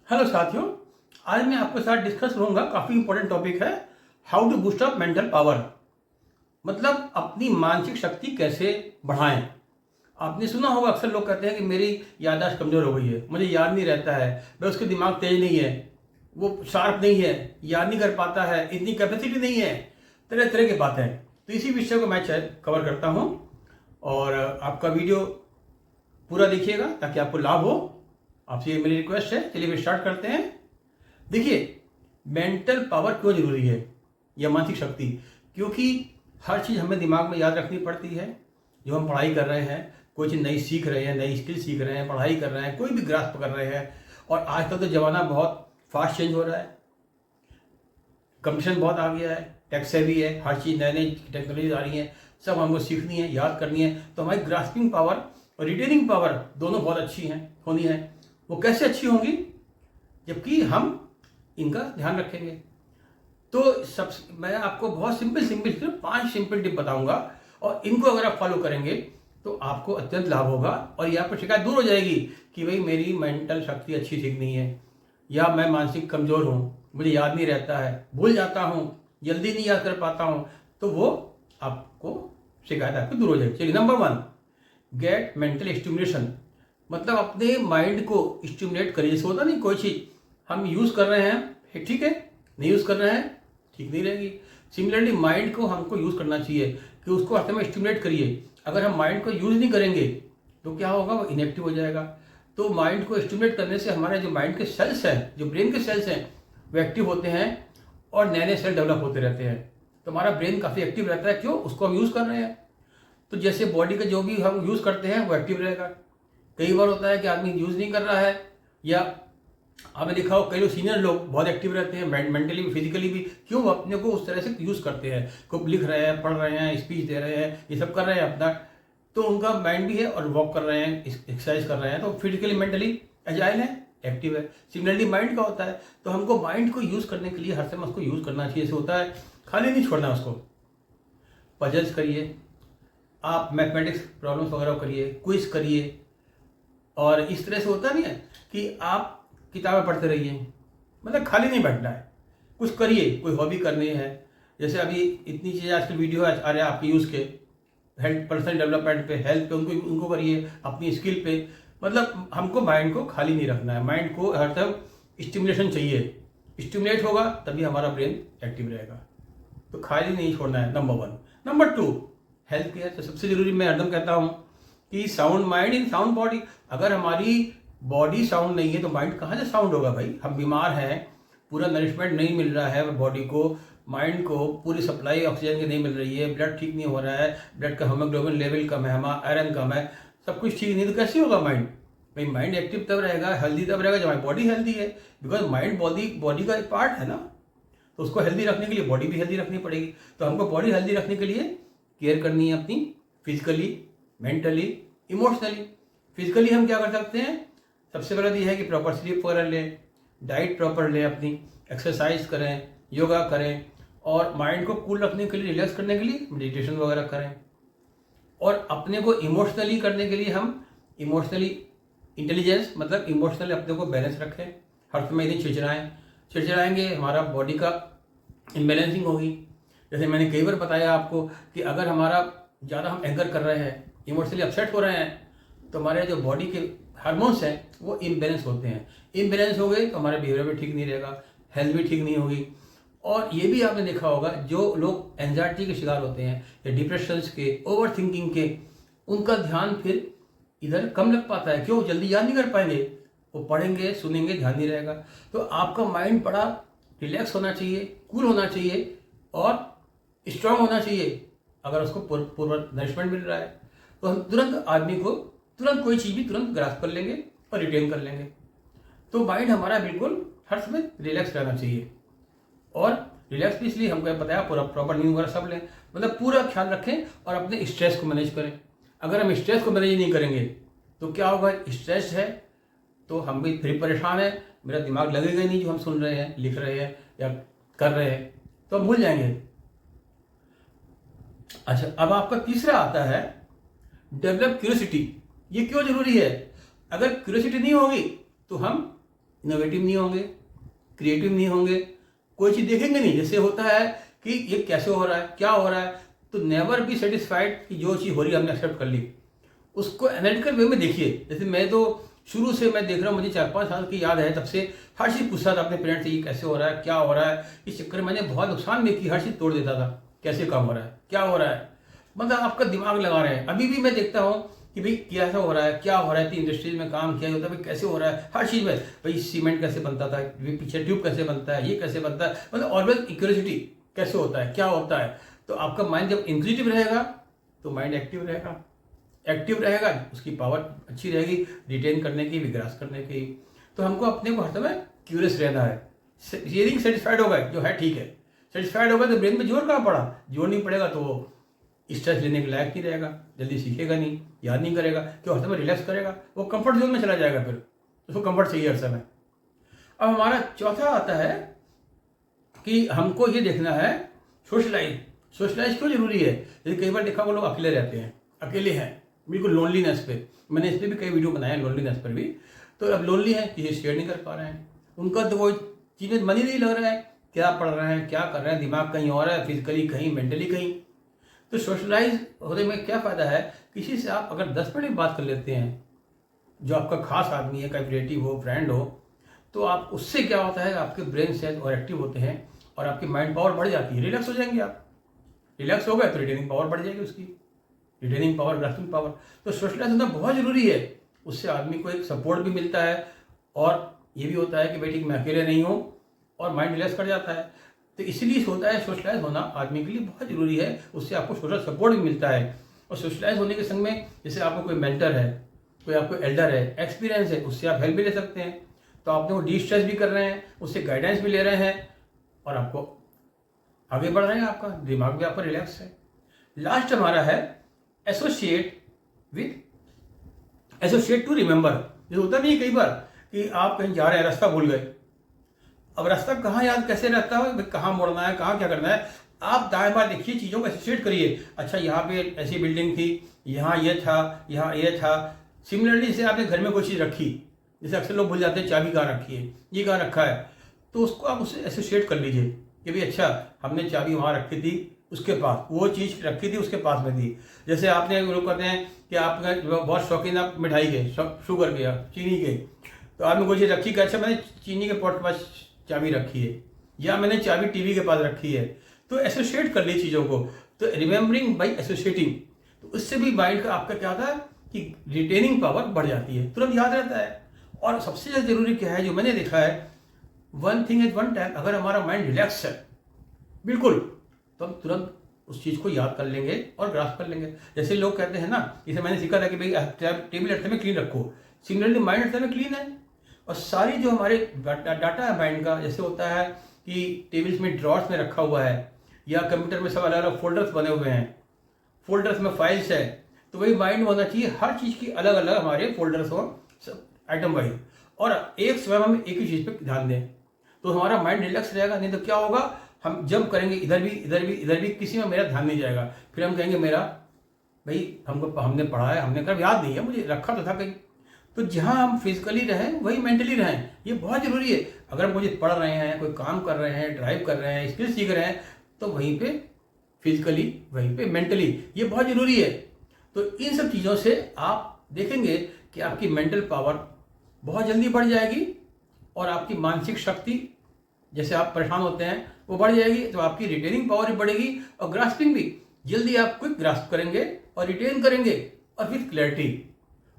Hello साथियों, आज मैं आपके साथ डिस्कस करूंगा। काफ़ी इंपॉर्टेंट टॉपिक है, how to boost up mental power. मतलब अपनी मानसिक शक्ति कैसे बढ़ाएं। आपने सुना होगा, अक्सर लोग कहते हैं कि मेरी याददाश्त कमज़ोर हो गई है, मुझे याद नहीं रहता है, मैं उसके दिमाग तेज नहीं है, वो शार्प नहीं है, याद नहीं कर पाता है, इतनी कैपेसिटी नहीं है, तरह तरह की बातें। तो इसी विषय को मैं कवर करता हूँ और आपका वीडियो पूरा देखिएगा ताकि आपको लाभ हो। आपसे ये मेरी रिक्वेस्ट है। चलिए फिर स्टार्ट करते हैं। देखिए, मेंटल पावर क्यों जरूरी है या मानसिक शक्ति, क्योंकि हर चीज़ हमें दिमाग में याद रखनी पड़ती है। जो हम पढ़ाई कर रहे हैं, कोई चीज़ नई सीख रहे हैं, नई स्किल सीख रहे हैं, पढ़ाई कर रहे हैं, कोई भी ग्रास्प कर रहे हैं। और आजकल तो ज़माना बहुत फास्ट चेंज हो रहा है, कंपटीशन बहुत आ गया है, टेक सेवी है, हर चीज़ नई नई टेक्नोलॉजी आ रही है, सब हमको सीखनी है, याद करनी है। तो हमारी ग्रास्पिंग पावर और रिटेनिंग पावर दोनों बहुत अच्छी हैं, होनी है। वो कैसे अच्छी होंगी, जबकि हम इनका ध्यान रखेंगे। तो सब मैं आपको बहुत सिंपल 5 सिंपल टिप बताऊंगा और इनको अगर आप फॉलो करेंगे तो आपको अत्यंत लाभ होगा और यहाँ पर शिकायत दूर हो जाएगी कि भाई मेरी मेंटल शक्ति अच्छी ठीक नहीं है, या मैं मानसिक कमज़ोर हूँ, मुझे याद नहीं रहता है, भूल जाता हूँ, जल्दी नहीं याद कर पाता हूँ। तो वो आपको शिकायत आपको दूर हो जाएगी। चलिए, नंबर 1, गेट मेंटल स्टिमुलेशन। मतलब अपने माइंड को स्टिमुलेट करिए। जैसे होता नहीं, कोई चीज़ हम यूज़ कर रहे हैं, ठीक है, नहीं यूज़ कर रहे हैं, ठीक नहीं रहेगी। सिमिलरली माइंड को हमको यूज़ करना चाहिए कि उसको हर समय स्टिमुलेट करिए। अगर हम माइंड को यूज़ नहीं करेंगे तो क्या होगा, वो इनएक्टिव हो जाएगा। तो माइंड को स्टिमुलेट करने से हमारे जो माइंड के सेल्स हैं, जो ब्रेन के सेल्स हैं, वो एक्टिव होते हैं और नए नए सेल डेवलप होते रहते हैं। तो हमारा ब्रेन काफ़ी एक्टिव रहता है। क्यों? उसको हम यूज़ कर रहे हैं। तो जैसे बॉडी का जो भी हम यूज़ करते हैं वो एक्टिव रहेगा। कई बार होता है कि आदमी यूज़ नहीं कर रहा है, या आपने देखा हो कई लोग, सीनियर लोग बहुत एक्टिव रहते हैं, मेंटली भी फिजिकली भी। क्यों? वो अपने को उस तरह से यूज़ करते हैं, को लिख रहे हैं, पढ़ रहे हैं, स्पीच दे रहे हैं, ये सब कर रहे हैं अपना। तो उनका माइंड भी है और वॉक कर रहे हैं, एक्सरसाइज कर रहे हैं, तो फिजिकली मेंटली एजाइल है, एक्टिव है। सिमिलरली माइंड का होता है। तो हमको माइंड को यूज़ करने के लिए हर समय उसको यूज़ करना चाहिए। ऐसे होता है, खाली नहीं छोड़ना उसको। पजल्स करिए, आप मैथमेटिक्स प्रॉब्लम्स वगैरह करिए, क्विज करिए। और इस तरह से होता नहीं है कि आप किताबें पढ़ते रहिए, मतलब खाली नहीं बैठना है, कुछ करिए, कोई हॉबी करनी है। जैसे अभी इतनी चीज़ें आजकल वीडियो आ रहे हैं आपके यूज़ के, हेल्थ, पर्सनल डेवलपमेंट पे, हेल्थ पे, उनको करिए, अपनी स्किल पे। मतलब हमको माइंड को खाली नहीं रखना है, माइंड को हर तरफ स्टिमुलेशन चाहिए। स्टिमुलेट होगा तभी हमारा ब्रेन एक्टिव रहेगा। तो खाली नहीं छोड़ना है, नंबर 1। Number 2, health care. तो सबसे जरूरी मैं हरदम कहता हूँ कि sound mind in sound body. अगर हमारी बॉडी साउंड नहीं है तो माइंड कहाँ से साउंड होगा भाई। हम बीमार हैं, पूरा नरिशमेंट नहीं मिल रहा है बॉडी को, माइंड को पूरी सप्लाई ऑक्सीजन की नहीं मिल रही है, ब्लड ठीक नहीं हो रहा है, ब्लड का हीमोग्लोबिन लेवल कम है, हमारा आयरन कम है, सब कुछ ठीक नहीं, तो कैसे होगा माइंड। भाई माइंड एक्टिव तब रहेगा, हेल्दी तब रहेगा जब हमारी बॉडी हेल्दी है। बिकॉज माइंड बॉडी का एक पार्ट है ना। तो उसको हेल्दी रखने के लिए बॉडी भी हेल्दी रखनी पड़ेगी। तो हमको बॉडी हेल्दी रखने के लिए केयर करनी है अपनी, फिजिकली, मेंटली, इमोशनली। फिजिकली हम क्या कर सकते हैं? सबसे पहले तो यह है कि प्रॉपर स्लीप वगैरह लें, डाइट प्रॉपर लें, अपनी एक्सरसाइज करें, योगा करें, और माइंड को कूल रखने के लिए, रिलैक्स करने के लिए मेडिटेशन वगैरह करें। और अपने को इमोशनली करने के लिए हम इमोशनली इंटेलिजेंस, मतलब इमोशनली अपने को बैलेंस रखें। हर समय यदि चिड़चिड़ाएंगे हमारा बॉडी का इम्बैलेंसिंग होगी। जैसे मैंने कई बार बताया आपको कि अगर हमारा ज़्यादा हम एंगर कर रहे हैं, इमोशनली अपसेट हो रहे हैं, तो हमारे जो बॉडी के हार्मोन्स हैं वो इम्बैलेंस होते हैं। इम्बैलेंस हो गए तो हमारा बिहेवियर भी ठीक नहीं रहेगा, हेल्थ भी ठीक नहीं होगी। और ये भी आपने देखा होगा, जो लोग एंजाइटी के शिकार होते हैं या डिप्रेशंस के, ओवर थिंकिंग के, उनका ध्यान फिर इधर कम लग पाता है। क्यों? जल्दी याद नहीं कर पाएंगे, वो पढ़ेंगे, सुनेंगे, ध्यान नहीं रहेगा। तो आपका माइंड बड़ा रिलैक्स होना चाहिए, कूल होना चाहिए और स्ट्रांग होना चाहिए। अगर उसको पूर्व नरिशमेंट मिल रहा है तो हम तुरंत आदमी को तुरंत कोई चीज़ भी तुरंत ग्रास्प कर लेंगे और रिटेन कर लेंगे। तो माइंड हमारा बिल्कुल हर समय रिलैक्स रहना चाहिए। और रिलैक्स भी इसलिए हमको बताया, पूरा प्रॉपर नींद वगैरह सब लें, मतलब पूरा ख्याल रखें और अपने स्ट्रेस को मैनेज करें। अगर हम स्ट्रेस को मैनेज नहीं करेंगे तो क्या होगा, स्ट्रेस है तो हम भी फिर परेशान है, मेरा दिमाग लगेगा ही नहीं जो हम सुन रहे हैं, लिख रहे हैं या कर रहे हैं, तो हम भूल जाएंगे। अच्छा, अब आपका तीसरा आता है डेवलप क्यूरियोसिटी। ये क्यों जरूरी है? अगर क्यूरियोसिटी नहीं होगी तो हम इनोवेटिव नहीं होंगे, क्रिएटिव नहीं होंगे, कोई चीज़ देखेंगे नहीं। जैसे होता है कि ये कैसे हो रहा है, क्या हो रहा है, तो नेवर बी सेटिस्फाइड कि जो चीज़ हो रही है हमने एक्सेप्ट कर ली, उसको एनालिटिकल वे में देखिए। जैसे मैं तो शुरू से मैं देख रहा हूँ, मुझे 4-5 साल की याद है, तब से हर चीज़ पूछता था अपने पेरेंट्स से, ये कैसे हो रहा है, क्या हो रहा है। इस चक्कर में मैंने बहुत नुकसान भी की, हर चीज़ तोड़ देता था, कैसे काम हो रहा है, क्या हो रहा है, मतलब आपका दिमाग लगा रहे हैं। अभी भी मैं देखता हूँ कि भाई कैसा हो रहा है, क्या हो रहा है, इंडस्ट्रीज में काम किया होता है, भाई कैसे हो रहा है, हर चीज़ में भाई सीमेंट कैसे बनता था, पीछे ट्यूब कैसे बनता है, ये कैसे बनता है, मतलब ऑलवेज क्यूरियोसिटी कैसे होता है, क्या होता है। तो आपका माइंड जब इंक्विजिटिव रहेगा तो माइंड एक्टिव रहेगा, एक्टिव रहेगा, उसकी पावर अच्छी रहेगी रिटेन करने की, विकास करने की। तो हमको अपने को हर समय क्यूरियस रहना है। ये नहीं सेटिस्फाइड होगा जो है ठीक है, सेटिस्फाइड होगा तो ब्रेन में जोर कहाँ पड़ा, जोर नहीं पड़ेगा तो वो स्ट्रेस लेने के लायक नहीं रहेगा, जल्दी सीखेगा नहीं, याद नहीं करेगा, क्यों हर समय रिलैक्स करेगा, वो कंफर्ट जोन में चला जाएगा, फिर उसको कंफर्ट चाहिए हर समय। अब हमारा चौथा आता है कि हमको ये देखना है सोशलाइज। सोशलाइज क्यों जरूरी है। जैसे कई बार देखा वो लोग अकेले रहते हैं, अकेले हैं बिल्कुल लोनलीनेस पे, मैंने इस पर भी कई वीडियो बनाए हैं लोनलीनेस पर भी। तो अब लोनली है, किसी शेयर नहीं कर पा रहे हैं, उनका तो वो चीज़ें मन ही नहीं लग रहा है, क्या पढ़ रहे हैं, क्या कर रहे हैं, दिमाग कहीं और है, फिजिकली कहीं, मेंटली कहीं। तो सोशलाइज होने में क्या फ़ायदा है, किसी से आप अगर 10 मिनट बात कर लेते हैं, जो आपका खास आदमी है, कोई रिलेटिव हो, फ्रेंड हो, तो आप उससे क्या होता है, आपके ब्रेन सेल्स और एक्टिव होते हैं और आपकी माइंड पावर बढ़ जाती है, रिलैक्स हो जाएंगे आप। रिलैक्स हो गए तो रिटेनिंग पावर बढ़ जाएगी उसकी, रिटेनिंग पावर, ग्रास्पिंग पावर। तो सोशलाइज होना बहुत ज़रूरी है, उससे आदमी को एक सपोर्ट भी मिलता है और ये भी होता है कि भाई ठीक मैं अकेले नहीं हूँ, और माइंड रिलैक्स कर जाता है। तो इसलिए होता है सोशलाइज होना आदमी के लिए बहुत ज़रूरी है, उससे आपको सोशल सपोर्ट भी मिलता है। और सोशलाइज होने के संग में जैसे आपको कोई मेंटर है, कोई आपको एल्डर है, एक्सपीरियंस है, उससे आप हेल्प भी ले सकते हैं। तो आपने वो डी स्ट्रेस भी कर रहे हैं, उससे गाइडेंस भी ले रहे हैं और आपको आगे बढ़ रहे हैं, आपका दिमाग भी आपका रिलैक्स है। लास्ट हमारा है associate with associate to remember. जो होता नहीं है कई बार कि आप कहीं जा रहे हैं, रास्ता भूल गए, अब रास्ता कहाँ याद कैसे रहता है, कहाँ मुड़ना है, कहाँ क्या करना है, आप दाएं बाएं देखिए, चीज़ों को एसोसिएट करिए। अच्छा यहाँ पे ऐसी बिल्डिंग थी, यहाँ ये था, यहाँ ये था। सिमिलरली जैसे आपने घर में कोई चीज़ रखी, जैसे अक्सर लोग भूल जाते हैं चाबी कहाँ रखी है, ये कहाँ रखा है, तो उसको आप उससे एसोसिएट कर लीजिए कि भाई अच्छा हमने चाबी वहाँ रखी थी, उसके पास वो चीज़ रखी थी, उसके पास में थी। जैसे आपने लोग कहते हैं कि आपका बहुत शौकीन आप मिठाई के, शुगर के, चीनी के, तो आपने कोई चीज़ रखी कि अच्छा मैंने चीनी के पॉट के पास चाबी रखी है, या मैंने चाबी टीवी के पास रखी है। तो एसोसिएट कर ली चीज़ों को, तो रिमेंबरिंग बाई एसोसिएटिंग, तो उससे भी माइंड का आपका क्या होता है कि रिटेनिंग पावर बढ़ जाती है, तुरंत याद रहता है। और सबसे ज़्यादा जरूरी क्या है जो मैंने देखा है, one thing at one time, अगर हमारा माइंड रिलैक्स है बिल्कुल, तो हम तुरंत उस चीज़ को याद कर लेंगे और ग्रास्प कर लेंगे। जैसे लोग कहते हैं ना, जैसे मैंने सीखा था कि भाई टेबल हर समय क्लीन रखो, सिमिलरली माइंड हर समय क्लीन है। और सारी जो हमारे डाटा है माइंड का, जैसे होता है कि टेबल्स में ड्रॉर्स में रखा हुआ है, या कंप्यूटर में सब अलग अलग फोल्डर्स बने हुए हैं, फोल्डर्स में फाइल्स है, तो वही माइंड में होना चाहिए हर चीज़ की अलग अलग हमारे फोल्डर्स हो, आइटम वाइज, और एक समय हम एक ही चीज़ पे ध्यान दें, तो हमारा माइंड रिलैक्स रहेगा। नहीं तो क्या होगा, हम जब करेंगे इधर भी इधर भी इधर भी, किसी में मेरा ध्यान नहीं जाएगा, फिर हम कहेंगे मेरा भाई हमने पढ़ा है, हमने कब याद नहीं है, मुझे रखा तो था कहीं। तो जहाँ हम फिजिकली रहें वही मेंटली रहें, ये बहुत ज़रूरी है। अगर हम कोई पढ़ रहे हैं, कोई काम कर रहे हैं, ड्राइव कर रहे हैं, स्किल सीख रहे हैं, तो वहीं पे फिजिकली, वहीं पे मेंटली, ये बहुत ज़रूरी है। तो इन सब चीज़ों से आप देखेंगे कि आपकी मेंटल पावर बहुत जल्दी बढ़ जाएगी और आपकी मानसिक शक्ति, जैसे आप परेशान होते हैं, वो बढ़ जाएगी, तो आपकी रिटेनिंग पावर भी बढ़ेगी और ग्रास्पिंग भी, जल्दी आप क्विक ग्रास्प करेंगे और रिटेन करेंगे, और फिर क्लैरिटी।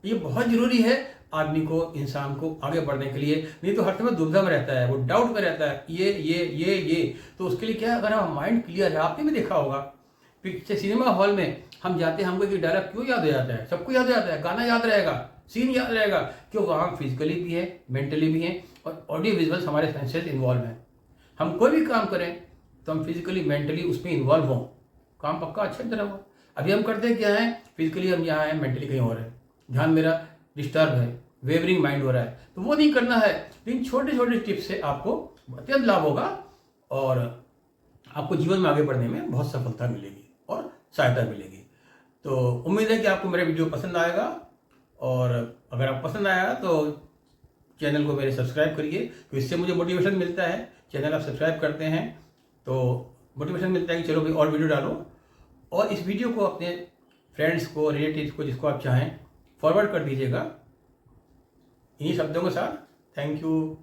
ये बहुत ज़रूरी है आदमी को, इंसान को आगे बढ़ने के लिए। नहीं तो हर समय दुविधा में रहता है, वो डाउट में रहता है, ये। तो उसके लिए क्या है, अगर हमारा माइंड क्लियर है, आपने भी देखा होगा पिक्चर सिनेमा हॉल में हम जाते हैं, हमको एक डायलॉग क्यों याद हो जाता है, सबको याद हो जाता है, गाना याद रहेगा, सीन याद रहेगा, क्यों वहाँ फिजिकली भी है, मेंटली भी है, और ऑडियो विजुअल्स हमारे सेंसेस इन्वॉल्व हैं। हम कोई भी काम करें तो हम फिजिकली मेंटली उसमें इन्वॉल्व हों, काम पक्का अच्छी तरह हो। अभी हम करते हैं क्या है, फिजिकली हम यहाँ हैं, मेंटली कहीं और है, ध्यान मेरा डिस्टर्ब है, वेवरिंग माइंड हो रहा है, तो वो नहीं करना है। लेकिन छोटे छोटे टिप्स से आपको अत्यंत लाभ होगा और आपको जीवन में आगे बढ़ने में बहुत सफलता मिलेगी और सहायता मिलेगी। तो उम्मीद है कि आपको मेरा वीडियो पसंद आएगा, और अगर आप पसंद आया तो चैनल को मेरे सब्सक्राइब करिए, तो इससे मुझे मोटिवेशन मिलता है। चैनल आप सब्सक्राइब करते हैं तो मोटिवेशन मिलता है कि चलो भाई और वीडियो डालो, और इस वीडियो को अपने फ्रेंड्स को, रिलेटिव्स को, जिसको आप चाहें फॉरवर्ड कर दीजिएगा। इन्हीं शब्दों के साथ थैंक यू।